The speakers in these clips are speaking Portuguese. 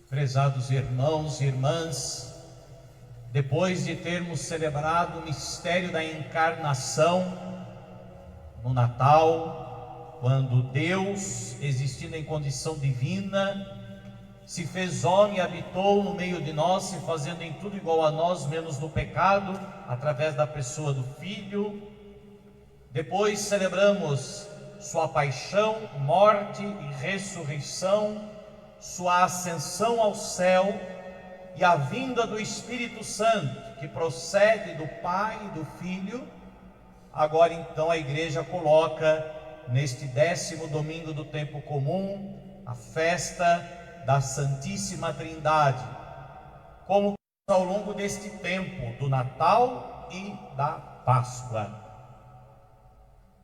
Prezados irmãos e irmãs, depois de termos celebrado o mistério da encarnação no Natal, quando Deus, existindo em condição divina, se fez homem e habitou no meio de nós, se fazendo em tudo igual a nós, menos no pecado, através da pessoa do Filho. Depois celebramos sua paixão, morte e ressurreição, sua ascensão ao céu e a vinda do Espírito Santo, que procede do Pai e do Filho. Agora então a igreja coloca neste 10º domingo do tempo comum a festa da Santíssima Trindade, como ao longo deste tempo do Natal e da Páscoa.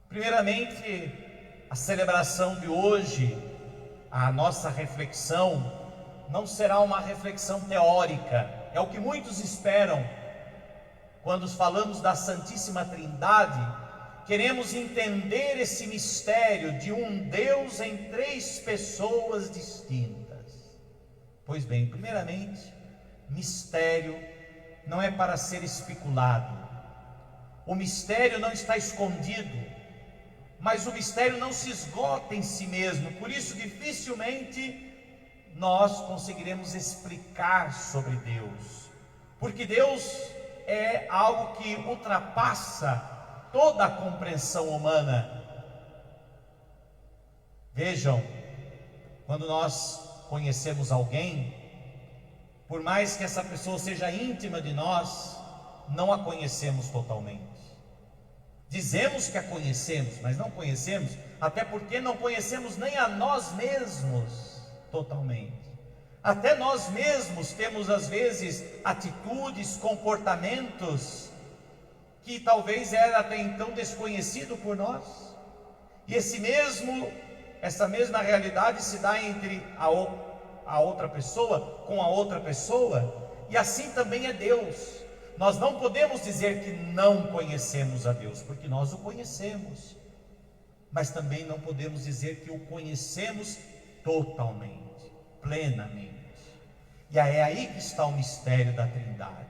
Primeiramente, a celebração de hoje, a nossa reflexão, não será uma reflexão teórica. É o que muitos esperam. Quando falamos da Santíssima Trindade, queremos entender esse mistério de um Deus em 3 pessoas distintas. Pois bem, primeiramente, mistério não é para ser especulado. O mistério não está escondido, mas o mistério não se esgota em si mesmo. Por isso, dificilmente nós conseguiremos explicar sobre Deus, porque Deus é algo que ultrapassa toda a compreensão humana. Vejam, quando nós conhecemos alguém, por mais que essa pessoa seja íntima de nós, não a conhecemos totalmente. Dizemos que a conhecemos, mas não conhecemos, até porque não conhecemos nem a nós mesmos totalmente. Até nós mesmos temos às vezes atitudes, comportamentos que talvez era até então desconhecido por nós. E essa mesma realidade se dá entre a outra pessoa com a outra pessoa, e assim também é Deus. Nós não podemos dizer que não conhecemos a Deus, porque nós o conhecemos, mas também não podemos dizer que o conhecemos totalmente, plenamente. E é aí que está o mistério da Trindade.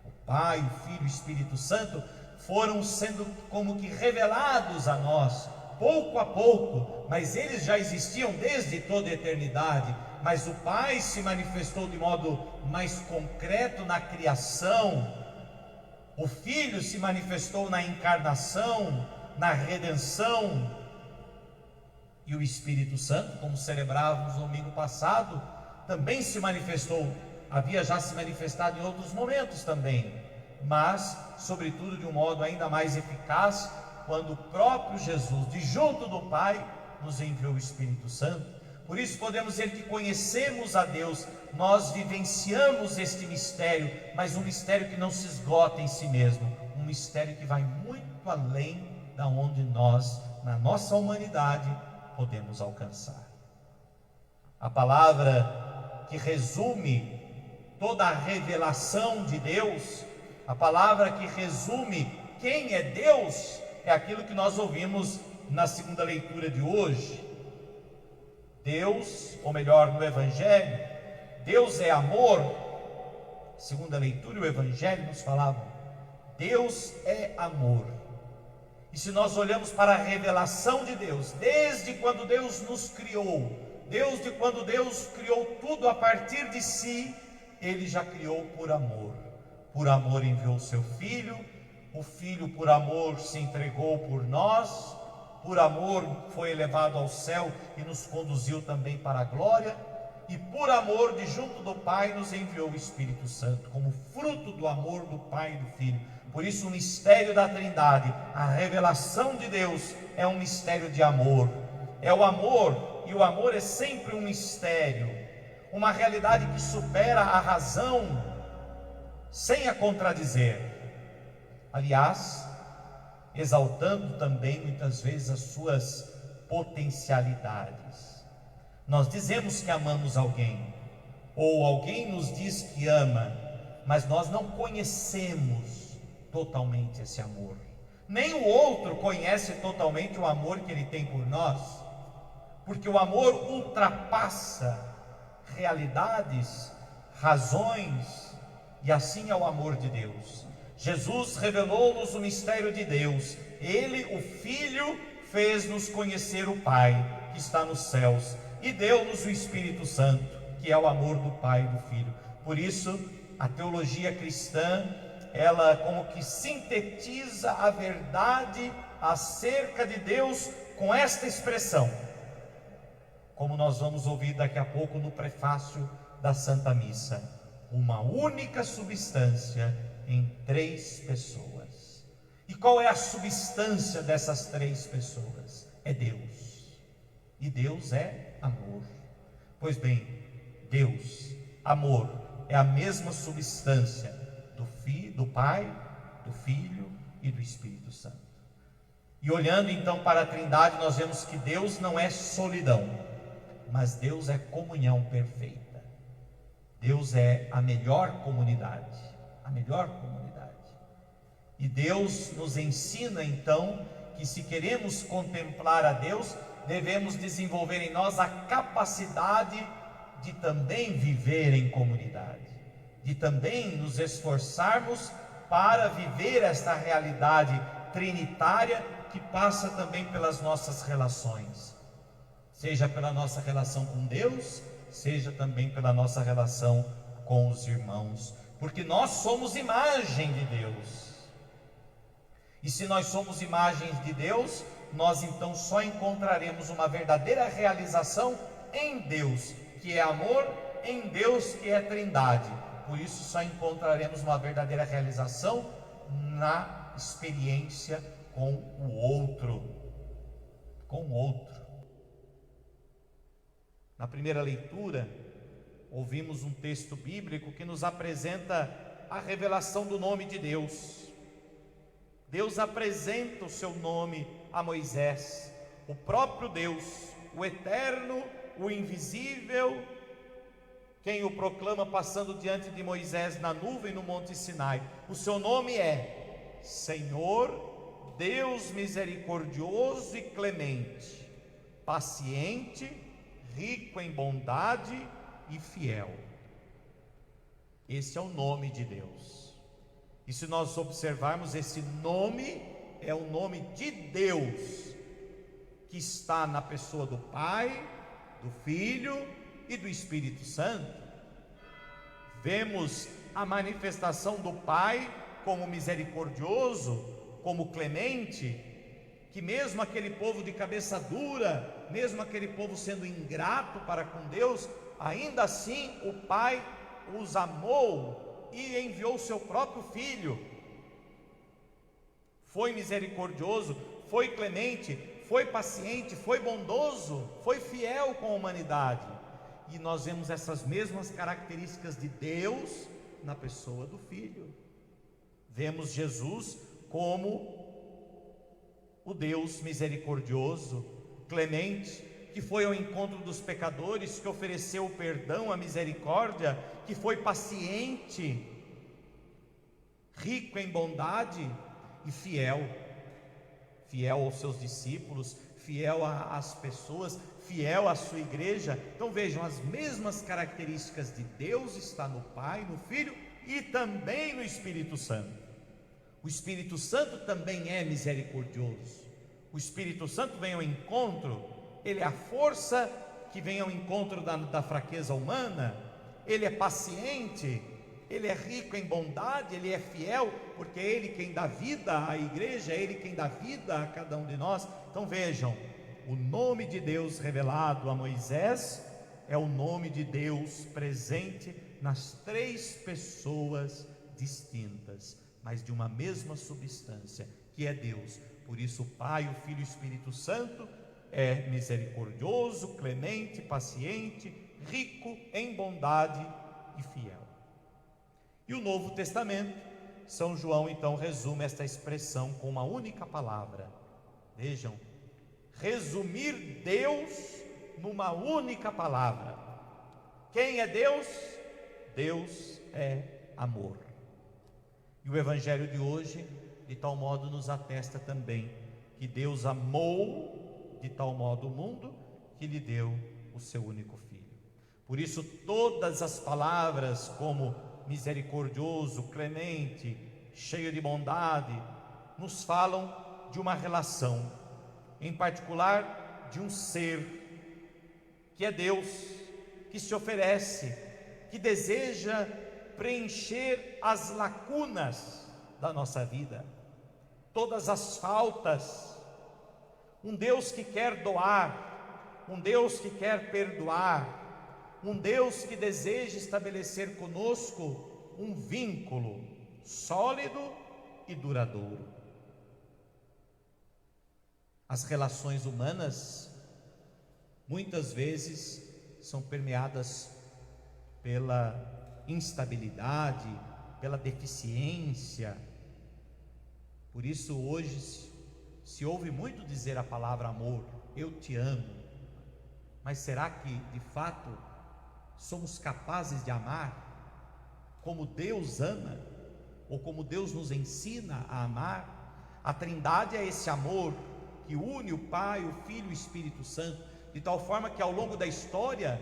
O Pai, o Filho e o Espírito Santo foram sendo como que revelados a nós, pouco a pouco, mas eles já existiam desde toda a eternidade. Mas o Pai se manifestou de modo mais concreto na criação, o Filho se manifestou na encarnação, na redenção, e o Espírito Santo, como celebrávamos no domingo passado, também se manifestou. Havia já se manifestado em outros momentos também, mas sobretudo de um modo ainda mais eficaz, quando o próprio Jesus, de junto do Pai, nos enviou o Espírito Santo. Por isso podemos dizer que conhecemos a Deus, nós vivenciamos este mistério, mas um mistério que não se esgota em si mesmo, um mistério que vai muito além da onde nós, na nossa humanidade, podemos alcançar. A palavra que resume toda a revelação de Deus, a palavra que resume quem é Deus, é aquilo que nós ouvimos na segunda leitura de hoje. Deus, ou melhor, no Evangelho, Deus é amor. Segunda leitura, o Evangelho nos falava, Deus é amor. E se nós olhamos para a revelação de Deus, desde quando Deus nos criou, desde quando Deus criou tudo a partir de si, Ele já criou por amor. Por amor enviou o seu Filho, o Filho por amor se entregou por nós, por amor foi elevado ao céu e nos conduziu também para a glória, e por amor de junto do Pai nos enviou o Espírito Santo, como fruto do amor do Pai e do Filho. Por isso o mistério da Trindade, a revelação de Deus, é um mistério de amor. É o amor, e o amor é sempre um mistério, uma realidade que supera a razão, sem a contradizer. Aliás, exaltando também muitas vezes as suas potencialidades. Nós dizemos que amamos alguém, ou alguém nos diz que ama, mas nós não conhecemos totalmente esse amor. Nem o outro conhece totalmente o amor que ele tem por nós. porque o amor ultrapassa realidades, razões, e assim é o amor de Deus. Jesus revelou-nos o mistério de Deus. Ele, o Filho, fez-nos conhecer o Pai que está nos céus e deu-nos o Espírito Santo, que é o amor do Pai e do Filho. Por isso, a teologia cristã, ela como que sintetiza a verdade acerca de Deus com esta expressão, como nós vamos ouvir daqui a pouco no prefácio da Santa Missa: uma única substância em três pessoas. E qual é a substância dessas três pessoas? É Deus. E Deus é amor. Pois bem, Deus, amor, é a mesma substância do Pai, do Filho e do Espírito Santo. E olhando então para a Trindade, nós vemos que Deus não é solidão, mas Deus é comunhão perfeita. Deus é a melhor comunidade, a melhor comunidade. E Deus nos ensina então que se queremos contemplar a Deus, devemos desenvolver em nós a capacidade de também viver em comunidade, de também nos esforçarmos para viver esta realidade trinitária que passa também pelas nossas relações, seja pela nossa relação com Deus, seja também pela nossa relação com os irmãos, porque nós somos imagem de Deus. E se nós somos imagens de Deus, nós então só encontraremos uma verdadeira realização em Deus, que é amor, em Deus, que é Trindade. Por isso só encontraremos uma verdadeira realização na experiência com o outro. Com o outro. Na primeira leitura, ouvimos um texto bíblico que nos apresenta a revelação do nome de Deus. Deus apresenta o seu nome a Moisés, o próprio Deus, o eterno, o invisível, quem o proclama passando diante de Moisés na nuvem no Monte Sinai. O seu nome é Senhor, Deus misericordioso e clemente, paciente, rico em bondade e fiel. Esse é o nome de Deus. E se nós observarmos, esse nome é o nome de Deus, que está na pessoa do Pai, do Filho e do Espírito Santo. Vemos a manifestação do Pai como misericordioso, como clemente, que mesmo aquele povo de cabeça dura, mesmo aquele povo sendo ingrato para com Deus, ainda assim o Pai os amou e enviou o seu próprio Filho. Foi misericordioso, foi clemente, foi paciente, foi bondoso, foi fiel com a humanidade. E nós vemos essas mesmas características de Deus na pessoa do Filho. Vemos Jesus como o Deus misericordioso, clemente, que foi ao encontro dos pecadores, que ofereceu o perdão, a misericórdia, que foi paciente, rico em bondade e fiel aos seus discípulos, fiel às pessoas, fiel à sua igreja. Então vejam, as mesmas características de Deus está no Pai, no Filho e também no Espírito Santo. O Espírito Santo também é misericordioso. O Espírito Santo vem ao encontro, ele é a força que vem ao encontro da fraqueza humana. Ele é paciente, ele é rico em bondade, ele é fiel, porque é ele quem dá vida à igreja, é ele quem dá vida a cada um de nós. Então vejam, o nome de Deus revelado a Moisés é o nome de Deus presente nas três pessoas distintas, mas de uma mesma substância, que é Deus. Por isso o Pai, o Filho e o Espírito Santo é misericordioso, clemente, paciente, rico em bondade e fiel. E o Novo Testamento, São João então resume esta expressão com uma única palavra. Vejam, resumir Deus numa única palavra. Quem é Deus? Deus é amor. E o Evangelho de hoje, de tal modo, nos atesta também que Deus amou de tal modo o mundo, que lhe deu o seu único filho. Por isso, todas as palavras como misericordioso, clemente, cheio de bondade, nos falam de uma relação, em particular de um ser que é Deus, que se oferece, que deseja preencher as lacunas da nossa vida, todas as faltas. Um Deus que quer doar, um Deus que quer perdoar, um Deus que deseja estabelecer conosco um vínculo sólido e duradouro. As relações humanas muitas vezes são permeadas pela instabilidade, pela deficiência. Por isso hoje se ouve muito dizer a palavra amor, eu te amo, mas será que de fato somos capazes de amar como Deus ama, ou como Deus nos ensina a amar? A Trindade é esse amor que une o Pai, o Filho e o Espírito Santo, de tal forma que ao longo da história,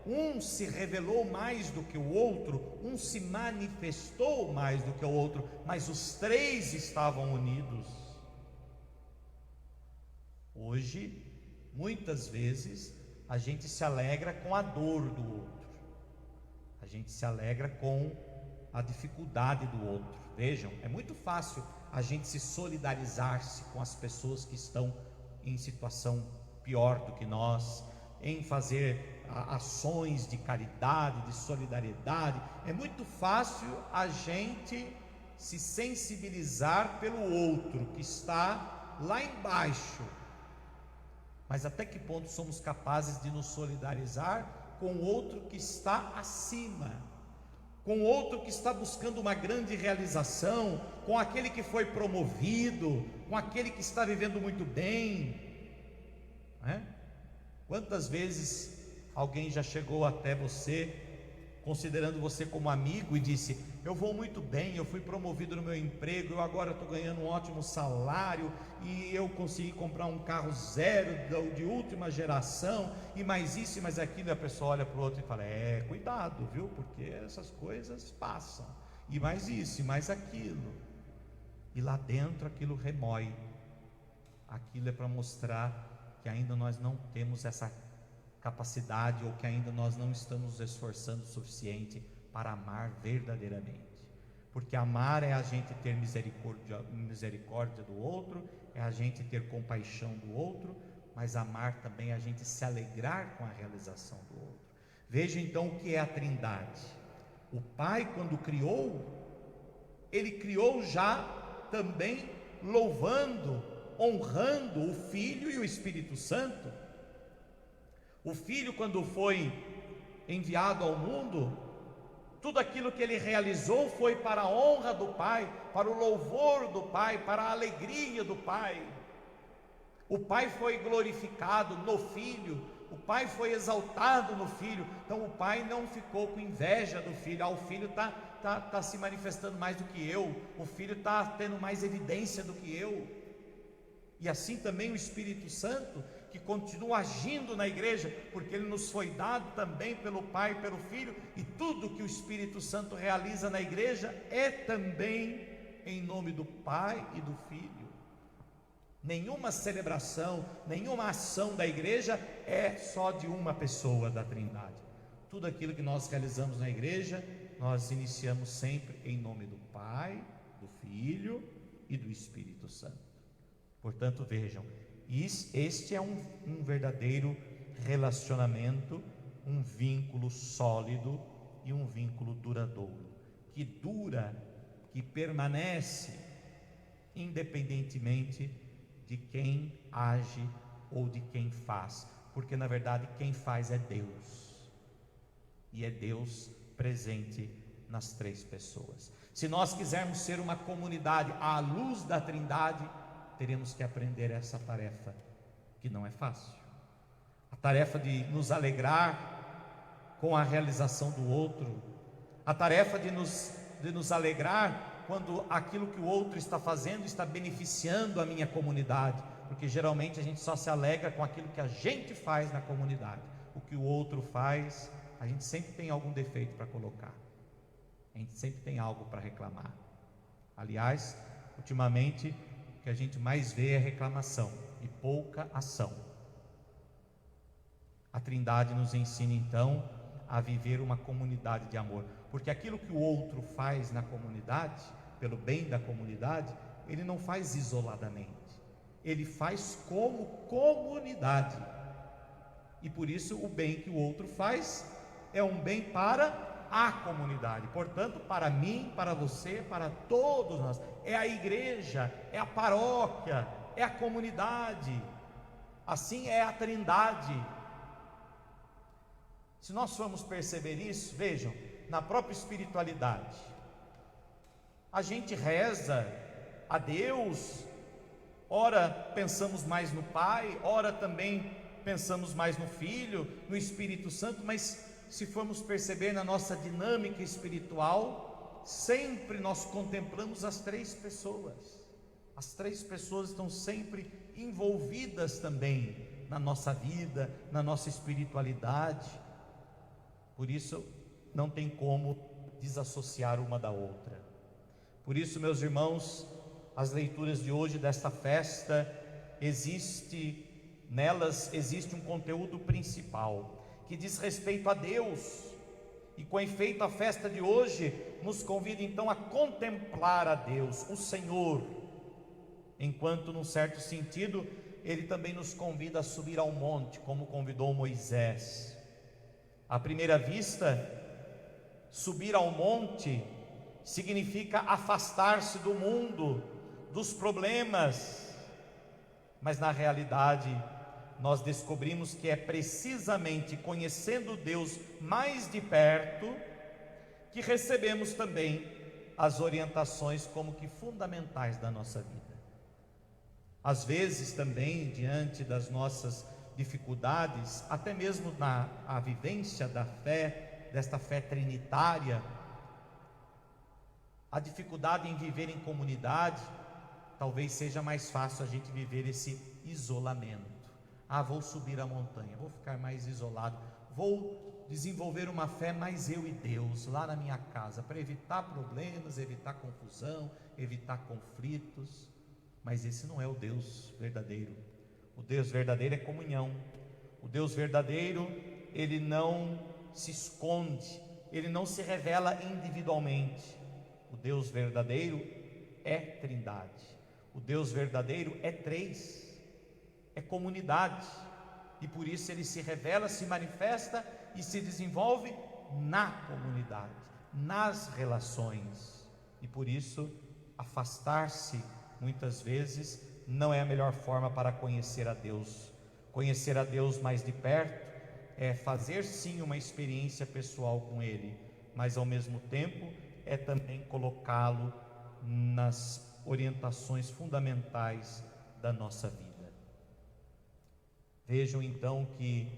um se revelou mais do que o outro, um se manifestou mais do que o outro, mas os três estavam unidos. Hoje, muitas vezes, a gente se alegra com a dor do outro, a gente se alegra com a dificuldade do outro. Vejam, é muito fácil a gente se solidarizar-se com as pessoas que estão em situação pior do que nós, em fazer ações de caridade, de solidariedade. É muito fácil a gente se sensibilizar pelo outro que está lá embaixo, mas até que ponto somos capazes de nos solidarizar com o outro que está acima, com o outro que está buscando uma grande realização, com aquele que foi promovido, com aquele que está vivendo muito bem, não é? Quantas vezes alguém já chegou até você, considerando você como amigo, e disse: eu vou muito bem, eu fui promovido no meu emprego, eu agora estou ganhando um ótimo salário, e eu consegui comprar um carro zero, de última geração, e mais isso e mais aquilo. E a pessoa olha para o outro e fala: cuidado, viu, porque essas coisas passam, e mais isso e mais aquilo. E lá dentro aquilo remói. Aquilo é para mostrar que ainda nós não temos essa capacidade, ou que ainda nós não estamos nos esforçando o suficiente para amar verdadeiramente. Porque amar é a gente ter misericórdia do outro, é a gente ter compaixão do outro, mas amar também é a gente se alegrar com a realização do outro. Veja então o que é a Trindade. O Pai, quando criou, Ele criou já também louvando, honrando o Filho e o Espírito Santo. O Filho, quando foi enviado ao mundo, tudo aquilo que ele realizou foi para a honra do Pai, para o louvor do Pai, para a alegria do Pai. O Pai foi glorificado no Filho, o Pai foi exaltado no Filho. Então o Pai não ficou com inveja do Filho. O Filho está se manifestando mais do que eu, o Filho está tendo mais evidência do que eu. E assim também o Espírito Santo, que continua agindo na igreja, porque ele nos foi dado também pelo Pai e pelo Filho, e tudo que o Espírito Santo realiza na igreja é também em nome do Pai e do Filho. Nenhuma celebração, nenhuma ação da igreja é só de uma pessoa da Trindade. Tudo aquilo que nós realizamos na igreja, nós iniciamos sempre em nome do Pai, do Filho e do Espírito Santo. Portanto, vejam, este é um verdadeiro relacionamento, um vínculo sólido e um vínculo duradouro, que dura, que permanece, independentemente de quem age ou de quem faz, porque na verdade quem faz é Deus, e é Deus presente nas três pessoas. Se nós quisermos ser uma comunidade à luz da Trindade, teremos que aprender essa tarefa, que não é fácil, a tarefa de nos alegrar com a realização do outro, a tarefa de nos alegrar quando aquilo que o outro está fazendo está beneficiando a minha comunidade, porque geralmente a gente só se alegra com aquilo que a gente faz na comunidade. O que o outro faz, a gente sempre tem algum defeito para colocar, a gente sempre tem algo para reclamar. Aliás, ultimamente o que a gente mais vê é reclamação e pouca ação. A Trindade nos ensina então a viver uma comunidade de amor, porque aquilo que o outro faz na comunidade, pelo bem da comunidade, ele não faz isoladamente, ele faz como comunidade, e por isso o bem que o outro faz é um bem para a comunidade, portanto para mim, para você, para todos nós. É a igreja, é a paróquia, é a comunidade, assim é a Trindade. Se nós formos perceber isso, vejam, na própria espiritualidade, a gente reza a Deus, ora pensamos mais no Pai, ora também pensamos mais no Filho, no Espírito Santo, mas se formos perceber na nossa dinâmica espiritual, sempre nós contemplamos as três pessoas. As três pessoas estão sempre envolvidas também na nossa vida, na nossa espiritualidade. Por isso não tem como desassociar uma da outra. Por isso, meus irmãos, as leituras de hoje desta festa, nelas existe um conteúdo principal, que diz respeito a Deus, e com efeito a festa de hoje nos convida então a contemplar a Deus, o Senhor, enquanto num certo sentido Ele também nos convida a subir ao monte, como convidou Moisés. À primeira vista, subir ao monte significa afastar-se do mundo, dos problemas, mas na realidade nós descobrimos que é precisamente conhecendo Deus mais de perto que recebemos também as orientações como que fundamentais da nossa vida. Às vezes também, diante das nossas dificuldades, até mesmo a vivência da fé, desta fé trinitária, a dificuldade em viver em comunidade, talvez seja mais fácil a gente viver esse isolamento. Vou subir a montanha, vou ficar mais isolado, vou desenvolver uma fé mais eu e Deus, lá na minha casa, para evitar problemas, evitar confusão, evitar conflitos. Mas esse não é o Deus verdadeiro. O Deus verdadeiro é comunhão. O Deus verdadeiro, Ele não se esconde, Ele não se revela individualmente. O Deus verdadeiro é Trindade. O Deus verdadeiro é três, é comunidade, e por isso Ele se revela, se manifesta e se desenvolve na comunidade, nas relações. E por isso afastar-se muitas vezes não é a melhor forma para conhecer a Deus. Conhecer a Deus mais de perto é fazer sim uma experiência pessoal com Ele, mas ao mesmo tempo é também colocá-lo nas orientações fundamentais da nossa vida. Vejam então que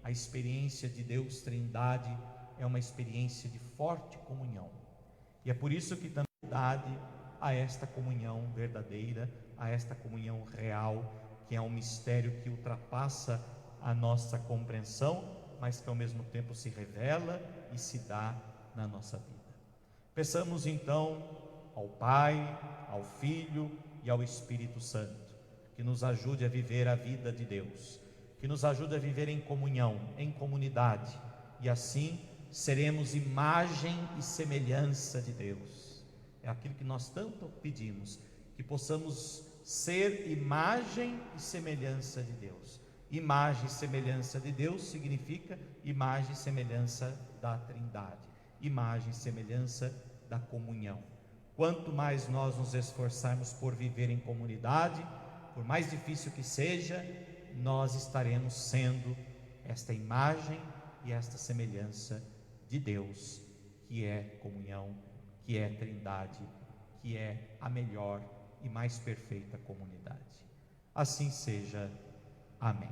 a experiência de Deus Trindade é uma experiência de forte comunhão, e é por isso que também dá a esta comunhão verdadeira, a esta comunhão real, que é um mistério que ultrapassa a nossa compreensão, mas que ao mesmo tempo se revela e se dá na nossa vida. Peçamos então ao Pai, ao Filho e ao Espírito Santo, que nos ajude a viver a vida de Deus, que nos ajude a viver em comunhão, em comunidade, e assim seremos imagem e semelhança de Deus. É aquilo que nós tanto pedimos, que possamos ser imagem e semelhança de Deus. Imagem e semelhança de Deus significa imagem e semelhança da Trindade, imagem e semelhança da comunhão. Quanto mais nós nos esforçarmos por viver em comunidade, por mais difícil que seja, nós estaremos sendo esta imagem e esta semelhança de Deus, que é comunhão, que é Trindade, que é a melhor e mais perfeita comunidade. Assim seja. Amém.